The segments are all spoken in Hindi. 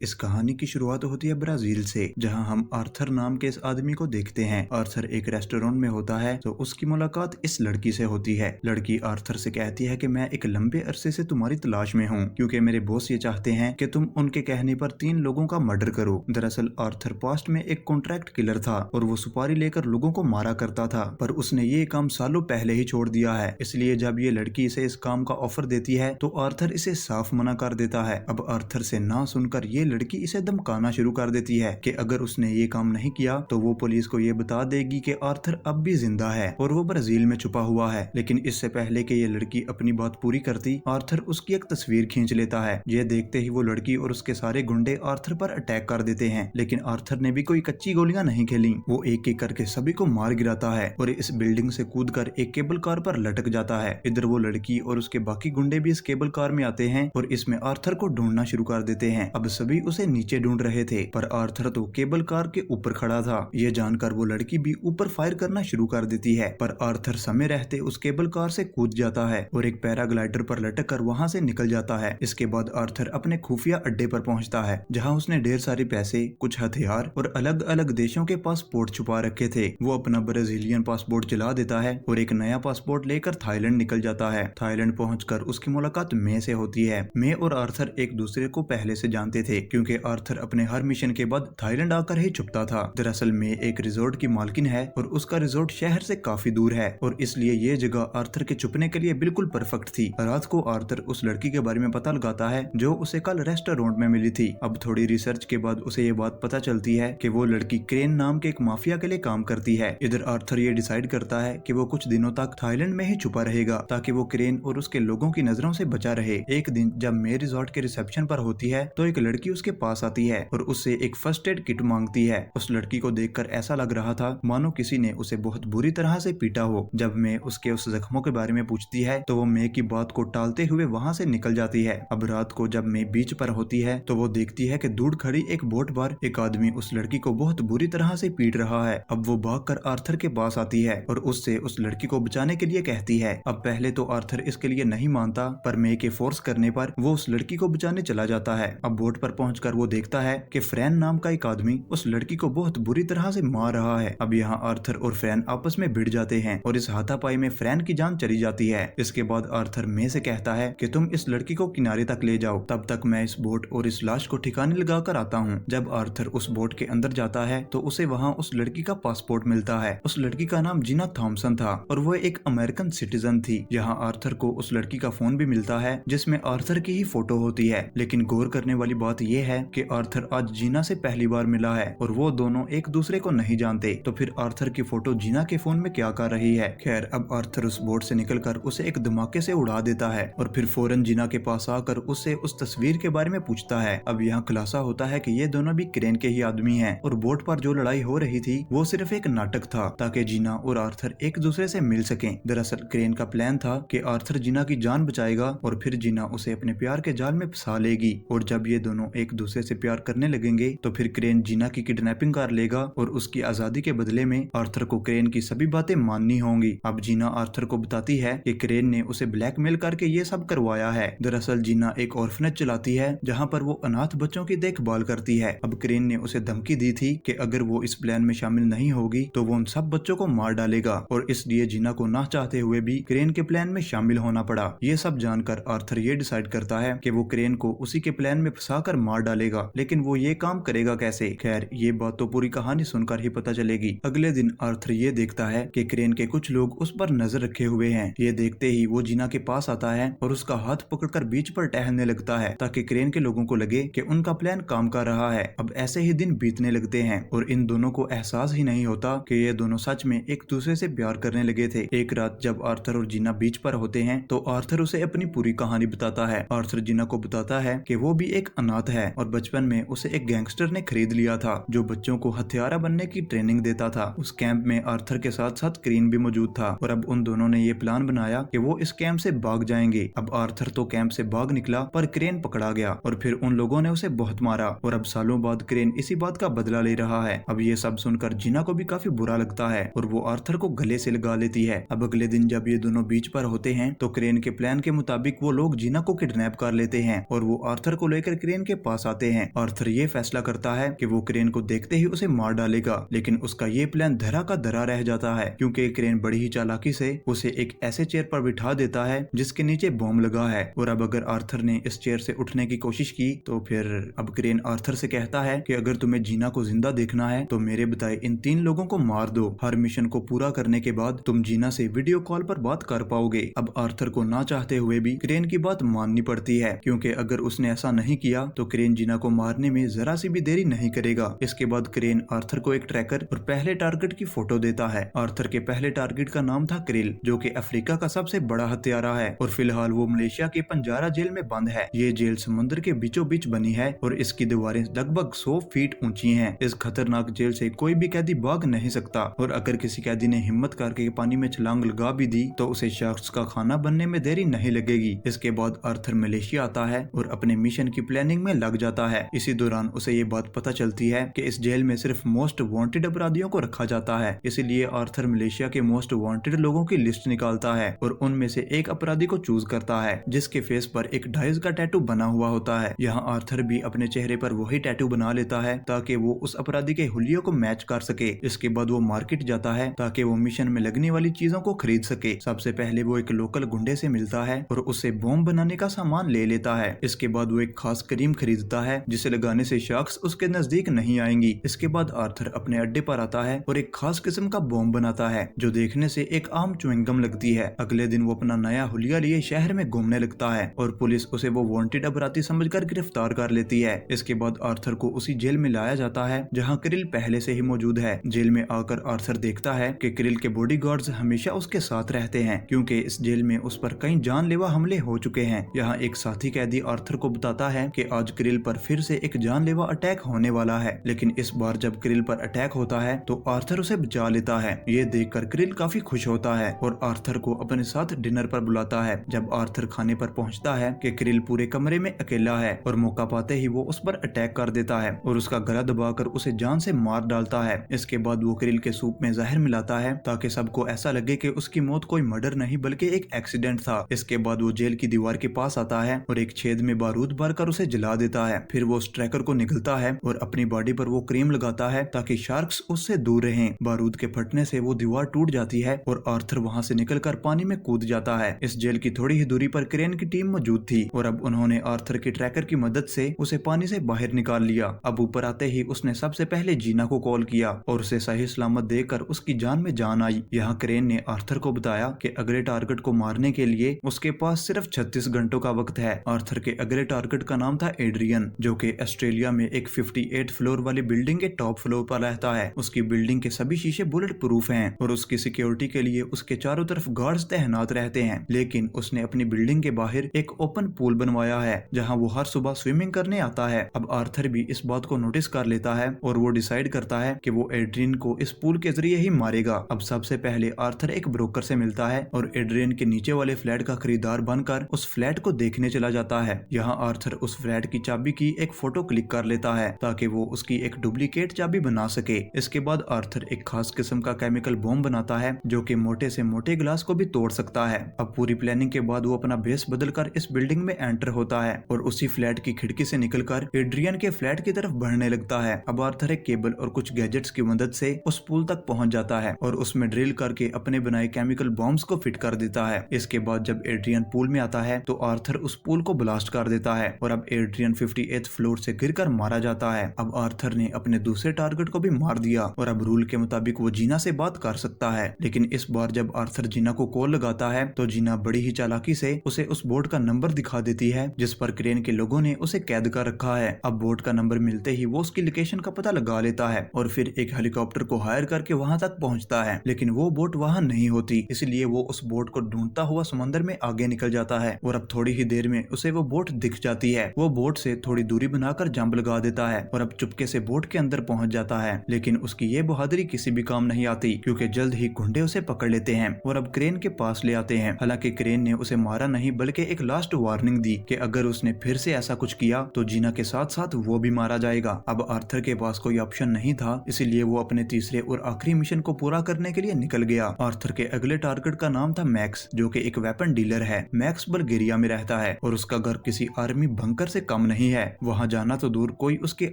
इस कहानी की शुरुआत होती है ब्राजील से, जहां हम आर्थर नाम के इस आदमी को देखते हैं। आर्थर एक रेस्टोरेंट में होता है तो उसकी मुलाकात इस लड़की से होती है। लड़की आर्थर से कहती है कि मैं एक लंबे अरसे से तुम्हारी तलाश में हूं, क्योंकि मेरे बॉस ये चाहते हैं कि तुम उनके कहने पर 3 लोगों का मर्डर करो। दरअसल आर्थर पास्ट में एक कॉन्ट्रैक्ट किलर था और वो सुपारी लेकर लोगों को मारा करता था, पर उसने ये काम सालों पहले ही छोड़ दिया है। इसलिए जब ये लड़की इसे इस काम का ऑफर देती है तो आर्थर इसे साफ मना कर देता है। अब आर्थर से ना सुनकर ये लड़की इसे धमकाना शुरू कर देती है कि अगर उसने ये काम नहीं किया तो वो पुलिस को ये बता देगी कि आर्थर अब भी जिंदा है और वो ब्राजील में छुपा हुआ है। लेकिन इससे पहले कि ये लड़की अपनी बात पूरी करती, आर्थर उसकी एक तस्वीर खींच लेता है। ये देखते ही वो लड़की और उसके सारे गुंडे आर्थर पर अटैक कर देते हैं, लेकिन आर्थर ने भी कोई कच्ची गोलियां नहीं खेली। वो एक एक करके सभी को मार गिराता है और इस बिल्डिंग से कूदकर एक केबल कार पर लटक जाता है। इधर वो लड़की और उसके बाकी गुंडे भी इस केबल कार में आते हैं और इसमें आर्थर को ढूंढना शुरू कर देते हैं। अब सभी उसे नीचे ढूंढ रहे थे, पर आर्थर तो केबल कार के ऊपर खड़ा था। ये जानकर वो लड़की भी ऊपर फायर करना शुरू कर देती है, पर आर्थर समय रहते उस केबल कार से कूद जाता है और एक पैराग्लाइडर पर लटक कर वहां से निकल जाता है। इसके बाद आर्थर अपने खुफिया अड्डे पर पहुंचता है, जहां उसने ढेर सारे पैसे, कुछ हथियार और अलग अलग देशों के पासपोर्ट छुपा रखे थे। वो अपना ब्राजीलियन पासपोर्ट जला देता है और एक नया पासपोर्ट लेकर थाईलैंड निकल जाता है। थाईलैंड पहुंचकर उसकी मुलाकात मे से होती है। मे और आर्थर एक दूसरे को पहले से जानते थे, क्योंकि आर्थर अपने हर मिशन के बाद थाईलैंड आकर ही छुपता था। दरअसल मे एक रिजॉर्ट की मालकिन है और उसका रिजॉर्ट शहर से काफी दूर है और इसलिए ये जगह आर्थर के छुपने के लिए बिल्कुल परफेक्ट थी। रात को आर्थर उस लड़की के बारे में पता लगाता है जो उसे कल रेस्टोरेंट में मिली थी। अब थोड़ी रिसर्च के बाद उसे ये बात पता चलती है कि वो लड़की क्रेन नाम के एक माफिया के लिए काम करती है। इधर आर्थर ये डिसाइड करता है कि वो कुछ दिनों तक थाईलैंड में ही छुपा रहेगा, ताकि वो क्रेन और उसके लोगों की नजरों से बचा रहे। एक दिन जब मे रिजॉर्ट के रिसेप्शन पर होती है तो एक लड़की उसके पास आती है और उससे एक फर्स्ट एड किट मांगती है। उस लड़की को देखकर ऐसा लग रहा था मानो किसी ने उसे बहुत बुरी तरह से पीटा हो। जब मे उसके उस जख्मों के बारे में पूछती है तो वो मे की बात को टालते हुए वहां से निकल जाती है। अब रात को जब मे बीच पर होती है तो वो देखती है कि दूर खड़ी एक बोट पर एक आदमी उस लड़की को बहुत बुरी तरह से पीट रहा है। अब वो भागकर आर्थर के पास आती है और उससे उस लड़की को बचाने के लिए कहती है। अब पहले तो आर्थर इसके लिए नहीं मानता, पर मे के फोर्स करने पर वो उस लड़की को बचाने चला जाता है। अब बोट पर पहुंचकर वो देखता है कि फ्रैन नाम का एक आदमी उस लड़की को बहुत बुरी तरह से मार रहा है। अब यहाँ आर्थर और फ्रैन आपस में भिड़ जाते हैं और इस हाथापाई में फ्रैन की जान चली जाती है। इसके बाद आर्थर मे से कहता है कि तुम इस लड़की को किनारे तक ले जाओ, तब तक मैं इस बोट और इस लाश को ठिकाने लगा कर आता हूँ। जब आर्थर उस बोट के अंदर जाता है तो उसे वहाँ उस लड़की का पासपोर्ट मिलता है। उस लड़की का नाम जीना थॉमसन था और वो एक अमेरिकन सिटीजन थी। यहाँ आर्थर को उस लड़की का फोन भी मिलता है जिसमें आर्थर की ही फोटो होती है। लेकिन गौर करने वाली बात यह है कि आर्थर आज जीना से पहली बार मिला है और वो दोनों एक दूसरे को नहीं जानते। तो फिर आर्थर की फोटो जीना के फोन में क्या कर रही है? खैर, अब आर्थर उस बोट से निकलकर उसे एक धमाके से उड़ा देता है और फिर फौरन जीना के पास आकर उससे उस तस्वीर के बारे में पूछता है। अब यहाँ खुलासा होता है कि ये दोनों भी क्रेन के ही आदमी हैं और बोट पर जो लड़ाई हो रही थी वो सिर्फ एक नाटक था, ताकि जीना और आर्थर एक दूसरे से मिल सकें। दरअसल क्रेन का प्लान था कि आर्थर जीना की जान बचाएगा और फिर जीना उसे अपने प्यार के जाल में फंसा लेगी, और जब ये दोनों एक दूसरे से प्यार करने लगेंगे तो फिर क्रेन जीना की किडनैपिंग कर लेगा और उसकी आजादी के बदले में आर्थर को क्रेन की सभी बातें माननी होंगी। अब जीना आर्थर को बताती है कि क्रेन ने उसे ब्लैकमेल करके ये सब करवाया है। दरअसल जीना एक ऑर्फनेज चलाती है जहाँ पर वो अनाथ बच्चों की देखभाल करती है। अब क्रेन ने उसे धमकी दी थी कि अगर वो इस प्लान में शामिल नहीं होगी तो वो उन सब बच्चों को मार डालेगा, और इसलिए जीना को ना चाहते हुए भी क्रेन के प्लान में शामिल होना पड़ा। ये सब जानकर आर्थर ये डिसाइड करता है कि वो क्रेन को उसी के प्लान में फंसाकर मार डालेगा, लेकिन वो ये काम करेगा कैसे? खैर, ये बात तो पूरी कहानी सुनकर ही पता चलेगी। अगले दिन आर्थर ये देखता है कि क्रेन के कुछ लोग उस पर नजर रखे हुए हैं। ये देखते ही वो जीना के पास आता है और उसका हाथ पकड़कर बीच पर टहलने लगता है, ताकि क्रेन के लोगों को लगे कि उनका प्लान काम कर रहा है। अब ऐसे ही दिन बीतने लगते हैं और इन दोनों को एहसास ही नहीं होता कि ये दोनों सच में एक दूसरे से प्यार करने लगे थे। एक रात जब आर्थर और जीना बीच पर होते हैं तो आर्थर उसे अपनी पूरी कहानी बताता है। आर्थर जीना को बताता है कि वो भी एक अनाथ है और बचपन में उसे एक गैंगस्टर ने खरीद लिया था जो बच्चों को हथियारा बनने की ट्रेनिंग देता था। उस कैंप में आर्थर के साथ साथ क्रेन भी मौजूद था और अब उन दोनों ने ये प्लान बनाया कि वो इस कैंप से भाग जाएंगे। अब आर्थर तो कैंप से भाग निकला, पर क्रेन पकड़ा गया और फिर उन लोगों ने उसे बहुत मारा और अब सालों बाद क्रेन इसी बात का बदला ले रहा है। अब ये सब सुनकर जीना को भी काफी बुरा लगता है और वो आर्थर को गले से लगा लेती है। अब अगले दिन जब ये दोनों बीच पर होते हैं तो क्रेन के प्लान के मुताबिक वो लोग जीना को किडनैप कर लेते हैं और वो आर्थर को लेकर क्रेन के पास आते हैं। आर्थर ये फैसला करता है कि वो क्रेन को देखते ही उसे मार डालेगा, लेकिन उसका ये प्लान धरा का धरा रह जाता है क्योंकि क्रेन बड़ी ही चालाकी से उसे एक ऐसे चेयर पर बिठा देता है जिसके नीचे बॉम्ब लगा है। और अब अगर आर्थर ने इस चेयर से उठने की कोशिश की तो फिर अब क्रेन आर्थर से कहता है कि अगर तुम्हें जीना को जिंदा देखना है तो मेरे बताए इन 3 लोगों को मार दो। हर मिशन को पूरा करने के बाद तुम जीना से वीडियो कॉल पर बात कर पाओगे। अब आर्थर को ना चाहते हुए भी क्रेन की बात माननी पड़ती है क्योंकि अगर उसने ऐसा नहीं किया तो क्रेन जीना को मारने में जरा सी भी देरी नहीं करेगा। इसके बाद क्रेन आर्थर को एक ट्रैकर और पहले टारगेट की फोटो देता है। आर्थर के पहले टारगेट का नाम था क्रिल, जो कि अफ्रीका का सबसे बड़ा हत्यारा है और फिलहाल वो मलेशिया के पंजारा जेल में बंद है। ये जेल समुद्र के बीचों बीच बनी है और इसकी दीवारें लगभग 100 फीट ऊंची हैं। इस खतरनाक जेल से कोई भी कैदी भाग नहीं सकता और अगर किसी कैदी ने हिम्मत करके पानी में छलांग लगा भी दी तो उसे शख्स का खाना बनने में देरी नहीं लगेगी। इसके बाद आर्थर मलेशिया आता है और अपने मिशन की प्लानिंग में लग जाता है। इसी दौरान उसे ये बात पता चलती है कि इस जेल में सिर्फ मोस्ट वांटेड अपराधियों को रखा जाता है। इसीलिए आर्थर मलेशिया के मोस्ट वांटेड लोगों की लिस्ट निकालता है और उनमें से एक अपराधी को चूज करता है जिसके फेस पर एक डाइस का टैटू बना हुआ होता है। यहाँ आर्थर भी अपने चेहरे पर वही टैटू बना लेता है ताकि वो उस अपराधी के हुलियों को मैच कर सके। इसके बाद वो मार्केट जाता है ताकि वो मिशन में लगने वाली चीजों को खरीद सके। सबसे पहले वो एक लोकल गुंडे से मिलता है और उससे बॉम्ब बनाने का सामान ले लेता है। इसके बाद वो एक खास क्रीम खरीदता है जिसे लगाने से शख्स उसके नजदीक नहीं आएंगी। इसके बाद आर्थर अपने अड्डे पर आता है और एक खास किस्म का बॉम्ब बनाता है जो देखने से एक आम च्युइंगम लगती है। अगले दिन वो अपना नया हुलिया लिए शहर में घूमने लगता है और पुलिस उसे वो वांटेड अपराधी समझकर गिरफ्तार कर लेती है। इसके बाद आर्थर को उसी जेल में लाया जाता है जहाँ क्रिल पहले से ही मौजूद है। जेल में आकर आर्थर देखता है कि क्रिल के बॉडीगार्ड्स हमेशा उसके साथ रहते हैं क्योंकि इस जेल में उस पर कई जानलेवा हमले हो चुके हैं। यहाँ एक साथी कैदी आर्थर को बताता है कि आज क्रिल पर फिर से एक जानलेवा अटैक होने वाला है, लेकिन इस बार जब क्रिल पर अटैक होता है तो आर्थर उसे बचा लेता है। ये देखकर क्रिल काफी खुश होता है और आर्थर को अपने साथ डिनर पर बुलाता है। जब आर्थर खाने पर पहुंचता है कि क्रिल पूरे कमरे में अकेला है और मौका पाते ही वो उस पर अटैक कर देता है और उसका गला दबाकर उसे जान से मार डालता है। इसके बाद वो क्रिल के सूप में जहर मिलाता है ताकि सबको ऐसा लगे कि उसकी मौत कोई मर्डर नहीं बल्कि एक एक्सीडेंट था। इसके बाद वो जेल की दीवार के पास आता है और एक छेद में बारूद भरकर उसे जला देता है। फिर वो उस ट्रैकर को निगलता है और अपनी बॉडी पर वो क्रीम लगाता है ताकि शार्क्स उससे दूर रहें। बारूद के फटने से वो दीवार टूट जाती है और आर्थर वहाँ से निकलकर पानी में कूद जाता है। इस जेल की थोड़ी ही दूरी पर क्रेन की टीम मौजूद थी और अब उन्होंने आर्थर के ट्रैकर की मदद से उसे पानी से बाहर निकाल लिया। अब ऊपर आते ही उसने सबसे पहले जीना को कॉल किया और उसे सही सलामत देकर उसकी जान में जान आई। यहाँ क्रेन ने आर्थर को बताया कि अगले टारगेट को मारने के लिए उसके पास सिर्फ 36 घंटों का वक्त है। आर्थर के अगले टारगेट का नाम था एड्रियन, जो कि ऑस्ट्रेलिया में एक 58 फ्लोर वाली बिल्डिंग के टॉप फ्लोर पर रहता है। उसकी बिल्डिंग के सभी शीशे बुलेट प्रूफ हैं और उसकी सिक्योरिटी के लिए उसके चारों तरफ गार्ड्स तैनात रहते हैं। लेकिन उसने अपनी बिल्डिंग के बाहर एक ओपन पूल बनवाया है जहां वो हर सुबह स्विमिंग करने आता है। अब आर्थर भी इस बात को नोटिस कर लेता है और वो डिसाइड करता है कि वो एड्रियन को इस पूल के जरिए ही मारेगा। अब सबसे पहले आर्थर एक ब्रोकर से मिलता है और एड्रियन के नीचे वाले फ्लैट का खरीदार बनकर उस फ्लैट को देखने चला जाता है। यहाँ आर्थर उस फ्लैट की चाबी की एक फोटो क्लिक कर लेता है ताकि वो उसकी एक डुप्लीकेट चाबी बना सके। इसके बाद आर्थर एक खास किस्म का केमिकल बॉम्ब बनाता है जो कि मोटे से मोटे ग्लास को भी तोड़ सकता है। अब पूरी प्लानिंग के बाद वो अपना बेस बदलकर इस बिल्डिंग में एंटर होता है और उसी फ्लैट की खिड़की से निकलकर एड्रियन के फ्लैट की तरफ बढ़ने लगता है। अब आर्थर एक केबल और कुछ गैजेट्स की मदद से उस पुल तक पहुंच जाता है और उसमें ड्रिल करके अपने बनाए केमिकल बॉम्ब्स को फिट कर देता है। इसके बाद जब एड्रियन पूल में आता है तो आर्थर उस पुल को ब्लास्ट कर देता है और अब एड्रियन 58th फ्लोर से गिरकर मारा जाता है। अब आर्थर ने अपने दूसरे टारगेट को भी मार दिया और अब रूल के मुताबिक वो जीना से बात कर सकता है। लेकिन इस बार जब आर्थर जीना को कॉल लगाता है तो जीना बड़ी ही चालाकी से उसे उस बोर्ड का नंबर दिखा देती है जिस पर क्रेन के लोगों ने उसे कैद कर रखा है। अब बोर्ड का नंबर मिलते ही वो उसकी लोकेशन का पता लगा लेता है और फिर एक हेलीकॉप्टर को हायर करके वहां तक पहुंचता है, लेकिन वो बोट वहां नहीं होती। इसलिए वो उस बोट को ढूंढता हुआ समंदर में आगे निकल जाता है और अब थोड़ी ही देर में उसे वो बोट दिख जाती है। वो बोट से थोड़ी दूरी बनाकर जंप लगा देता है और अब चुपके से बोट के अंदर पहुंच जाता है। लेकिन उसकी ये बहादुरी किसी भी काम नहीं आती क्योंकि जल्द ही गुंडे उसे पकड़ लेते हैं और अब क्रेन के पास ले आते हैं। हालांकि क्रेन ने उसे मारा नहीं बल्कि एक लास्ट वार्निंग दी कि अगर उसने फिर से ऐसा कुछ किया तो जीना के साथ साथ वो भी मारा जाएगा। अब आर्थर के पास कोई ऑप्शन नहीं था, इसीलिए वो अपने तीसरे और आखिरी मिशन को पूरा करने के लिए निकल गया। आर्थर के अगले टारगेट का नाम था मैक्स, जो कि एक वेपन डीलर है। मैक्स बल्गेरिया में रहता है और उसका घर किसी आर्मी बंकर से कम नहीं नहीं है। वहाँ जाना तो दूर, कोई उसके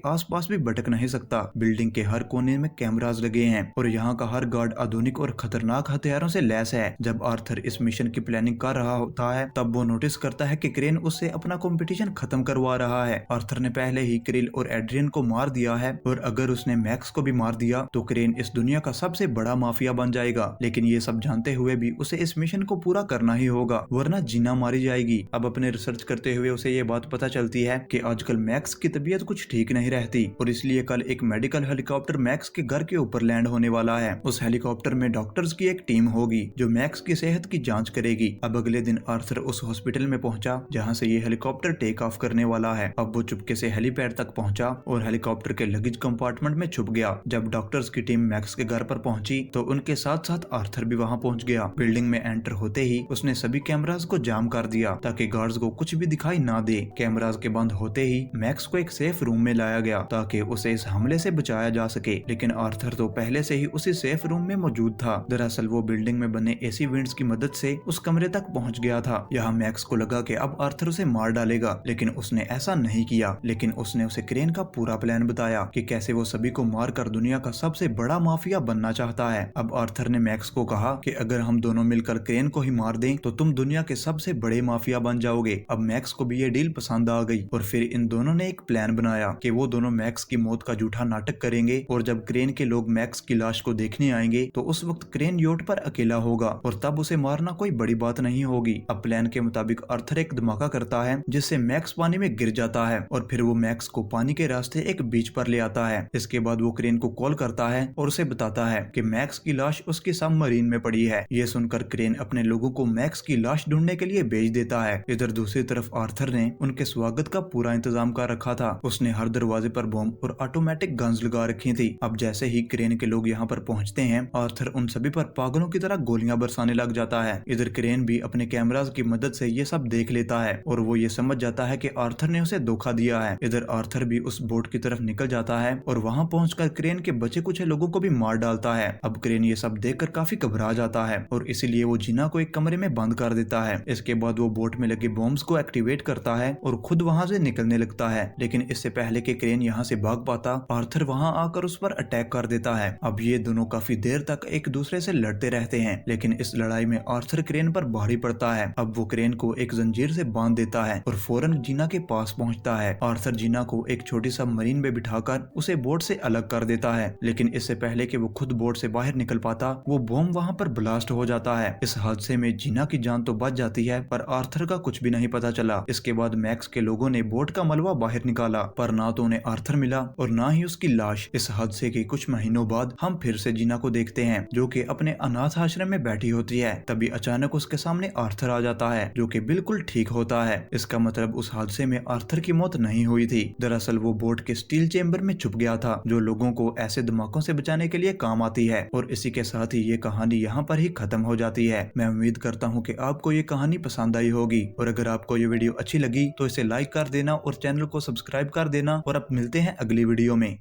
आसपास भी भटक नहीं सकता। बिल्डिंग के हर कोने में कैमरास लगे हैं और यहाँ का हर गार्ड आधुनिक और खतरनाक हथियारों से लैस है। जब आर्थर इस मिशन की प्लानिंग कर रहा होता है तब वो नोटिस करता है कि क्रेन उससे अपना कंपटीशन खत्म करवा रहा है। आर्थर ने पहले ही क्रिल और एड्रियन को मार दिया है और अगर उसने मैक्स को भी मार दिया तो क्रेन इस दुनिया का सबसे बड़ा माफिया बन जाएगा। लेकिन ये सब जानते हुए भी उसे इस मिशन को पूरा करना ही होगा, वरना जीना मारी जाएगी। अब अपने रिसर्च करते हुए उसे ये बात पता चलती है कि आजकल मैक्स की तबीयत कुछ ठीक नहीं रहती और इसलिए कल एक मेडिकल हेलीकॉप्टर मैक्स के घर के ऊपर लैंड होने वाला है। उस हेलीकॉप्टर में डॉक्टर्स की एक टीम होगी जो मैक्स की सेहत की जांच करेगी। अब अगले दिन आर्थर उस हॉस्पिटल में पहुंचा जहां से ये हेलीकॉप्टर टेक ऑफ करने वाला है। अब वो चुपके से हेलीपैड तक पहुंचा और हेलीकॉप्टर के लगेज कंपार्टमेंट में छुप गया। जब डॉक्टर्स की टीम मैक्स के घर पर पहुंची तो उनके साथ साथ आर्थर भी वहां पहुंच गया। बिल्डिंग में एंटर होते ही उसने सभी कैमरास को जाम कर दिया ताकि गार्ड्स को कुछ भी दिखाई ना दे। कैमरास के बंद होते ही मैक्स को एक सेफ रूम में लाया गया ताकि उसे इस हमले से बचाया जा सके। लेकिन आर्थर तो पहले से ही उसी सेफ रूम में मौजूद था। दरअसल वो बिल्डिंग में बने एसी विंड्स की मदद से उस कमरे तक पहुंच गया था। यहाँ मैक्स को लगा कि अब आर्थर उसे मार डालेगा, लेकिन उसने ऐसा नहीं किया। लेकिन उसने उसे क्रेन का पूरा प्लान बताया कि कैसे वो सभी को मारकर दुनिया का सबसे बड़ा माफिया बनना चाहता है। अब आर्थर ने मैक्स को कहा कि अगर हम दोनों मिलकर क्रेन को ही मार दें तो तुम दुनिया के सबसे बड़े माफिया बन जाओगे। अब मैक्स को भी ये डील पसंद आ गई और फिर इन दोनों ने एक प्लान बनाया कि वो दोनों मैक्स की मौत का झूठा नाटक करेंगे और जब क्रेन के लोग मैक्स की लाश को देखने आएंगे तो उस वक्त क्रेन योट पर अकेला होगा और तब उसे मारना कोई बड़ी बात नहीं होगी। अब प्लान के मुताबिक आर्थर एक धमाका करता है जिससे मैक्स पानी में गिर जाता है और फिर वो मैक्स को पानी के रास्ते एक बीच पर ले आता है। इसके बाद वो क्रेन को कॉल करता है और उसे बताता है कि मैक्स की लाश उसकी सबमरीन में पड़ी है। ये सुनकर क्रेन अपने लोगों को मैक्स की लाश ढूंढने के लिए भेज देता है। इधर दूसरी तरफ आर्थर ने उनके स्वागत का पूरा इंतजाम कर रखा था। उसने हर दरवाजे पर बॉम्ब और ऑटोमेटिक गन्स लगा रखी थी। अब जैसे ही क्रेन के लोग यहाँ पर पहुँचते हैं आर्थर उन सभी पर पागलों की तरह गोलियां बरसाने लग जाता है। इधर क्रेन भी अपने कैमरास की मदद से ये सब देख लेता है और वो ये समझ जाता है कि आर्थर ने उसे धोखा दिया है। इधर आर्थर भी उस बोट की तरफ निकल जाता है और वहाँ पहुंचकर क्रेन के बचे कुछ लोगों को भी मार डालता है। अब क्रेन ये सब देखकर काफी घबरा जाता है और इसीलिए वो जीना को एक कमरे में बंद कर देता है। इसके बाद वो बोट में लगे बॉम्ब्स को एक्टिवेट करता है और खुद वहाँ से निकलने लगता है। लेकिन इससे पहले कि क्रेन यहाँ से भाग पाता आर्थर वहाँ आकर उस पर अटैक कर देता है। अब ये दोनों काफी देर तक एक दूसरे से लड़ते रहते हैं, लेकिन इस लड़ाई में आर्थर क्रेन पर भारी पड़ता है। अब वो क्रेन को एक जंजीर से बांध देता है और फौरन जीना के पास पहुंचता है। आर्थर जीना को एक छोटी सबमरीन में बिठाकर उसे बोट से अलग कर देता है, लेकिन इससे पहले कि वो खुद बोट से बाहर निकल पाता वो बॉम्ब वहाँ पर ब्लास्ट हो जाता है। इस हादसे में जीना की जान तो बच जाती है पर आर्थर का कुछ भी नहीं पता चला। इसके बाद मैक्स के लोगों ने बोट का मलबा बाहर निकाला पर ना तो उन्हें आर्थर मिला और ना ही उसकी लाश। इस हादसे के कुछ महीनों बाद हम फिर से जीना को देखते हैं जो कि अपने अनाथ आश्रम में बैठी होती है। तभी अचानक उसके सामने आर्थर आ जाता है जो कि बिल्कुल ठीक होता है। इसका मतलब उस हादसे में आर्थर की मौत नहीं हुई थी। दरअसल वो बोट के स्टील चेम्बर में छुप गया था जो लोगों को ऐसे धमाकों से बचाने के लिए काम आती है। और इसी के साथ ही ये कहानी यहाँ पर ही खत्म हो जाती है। मैं उम्मीद करता हूँ कि आपको ये कहानी पसंद आई होगी और अगर आपको ये वीडियो अच्छी लगी तो इसे लाइक कर देना और चैनल को सब्सक्राइब कर देना और अब मिलते हैं अगली वीडियो में।